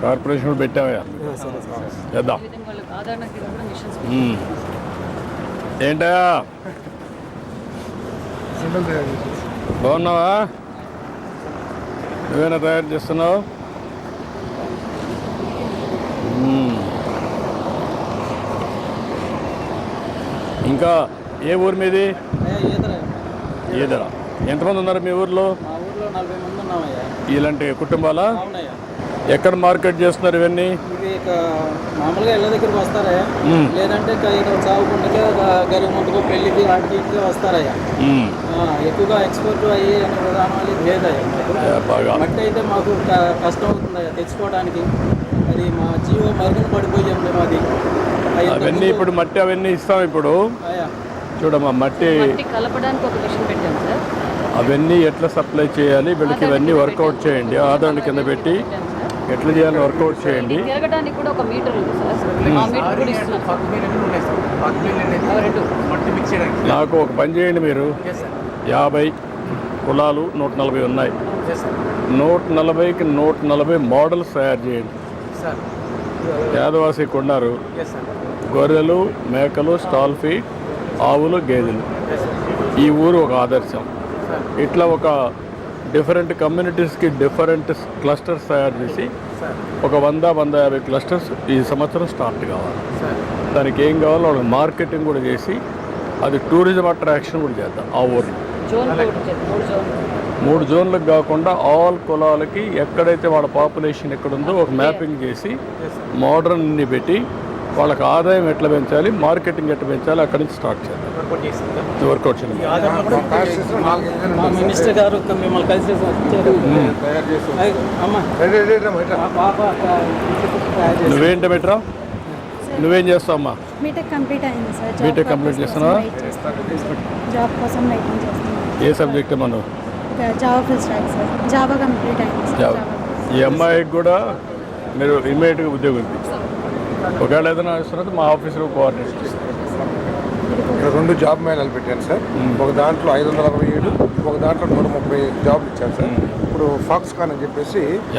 Corporation పెట్టావా చేద్దాం. ఏంటా బాగున్నావా? నువ్వేనా తయారు చేస్తున్నావు? ఇంకా ఏ ఊరు మీది? ఈదరా. ఎంతమంది ఉన్నారు మీ ఊర్లో? ఇలాంటి కుటుంబాలా? ఎక్కడ మార్కెట్ చేస్తున్నారు ఇవన్నీ? మామూలుగా ఇళ్ళ దగ్గరికి వస్తారయ్యా, లేదంటే చావుకుంటే గరి ముందుకు పెళ్లికి వాటికి వస్తారయ్యా. ఎక్కువగా ఎక్స్పోర్ట్ అయ్యి అనే విధానం లేదయ్యా. మట్టి అయితే మాకు కష్టం అవుతుందయ్యా తెచ్చుకోవడానికి. అది మా జీవో మరుగున పడిపోయాం మేము. అది అవన్నీ ఇప్పుడు మట్టి అవన్నీ ఇస్తాం. ఇప్పుడు చూడమ్మా, మట్టి కలపడానికి ఒక మిషన్ పెట్టాం సార్. అవన్నీ ఎట్లా సప్లై చేయాలి వీళ్ళకి ఇవన్నీ వర్కౌట్ చేయండి. ఆధార్ కింద పెట్టి ఎట్లా చేయాలని వర్కౌట్ చేయండి. తిరగడానికి కూడా ఒక మీటర్ ఉంది సార్. ఆ మీటర్ కూడా ఇస్తున్నాం. నాకు ఒక పని చేయండి, మీరు 50 కులాలు 140 ఉన్నాయి. 140కి 140 మోడల్స్ తయారు చేయండి. యాదవాసి కొన్నారు, గొర్రెలు, మేకలు, స్టాల్ ఫీడ్, ఆవులు, గేదెలు. ఈ ఊరు ఒక ఆదర్శం. ఇట్లా ఒక డిఫరెంట్ కమ్యూనిటీస్కి డిఫరెంట్ క్లస్టర్స్ తయారు చేసి ఒక 100-150 క్లస్టర్స్ ఈ సంవత్సరం స్టార్ట్ కావాలి. దానికి ఏం కావాలో వాళ్ళకి మార్కెటింగ్ కూడా చేసి అది టూరిజం అట్రాక్షన్ కూడా చేద్దాం. ఆ ఊరిని 3 జోన్లకు కాకుండా ఆల్ కులాలకి ఎక్కడైతే వాళ్ళ పాపులేషన్ ఎక్కడుందో ఒక మ్యాపింగ్ చేసి మోడర్న్ని పెట్టి వాళ్ళకి ఆదాయం ఎట్లా పెంచాలి, మార్కెటింగ్ ఎట్లా పెంచాలి, అక్కడి నుంచి స్టార్ట్ చేద్దాం. వర్కౌట్ చేయండి. మినిస్టర్ గారు మిమ్మల్ని కలిసి నువ్వేంటి బెటరా? నువ్వేం చేస్తావు అమ్మా? బీటెక్ కంప్లీట్ అయింది సార్. బీటెక్ కంప్లీట్ చేస్తున్నావా? జాబ్ కోసం వెయిటింగ్ చేస్తున్నాను. ఏ సబ్జెక్ట్ మనం? Java full stock sir. Java complete అయింది సార్. జావా. ఈ అమ్మాయికి కూడా మీరు ఇమ్మీడియట్గా ఉద్యోగం ఇప్పించారు. ఒకవేళ ఏదైనా ఇస్తున్నది మా ఆఫీస్లో కోఆర్డినేట్ చేస్తారు. ఇక్కడ 2 జాబ్ మేళాలు పెట్టాను సార్. ఒక దాంట్లో 567, ఒక దాంట్లో 130 జాబ్లు ఇచ్చారు సార్. ఇప్పుడు ఫాక్స్కాన్ అని చెప్పేసి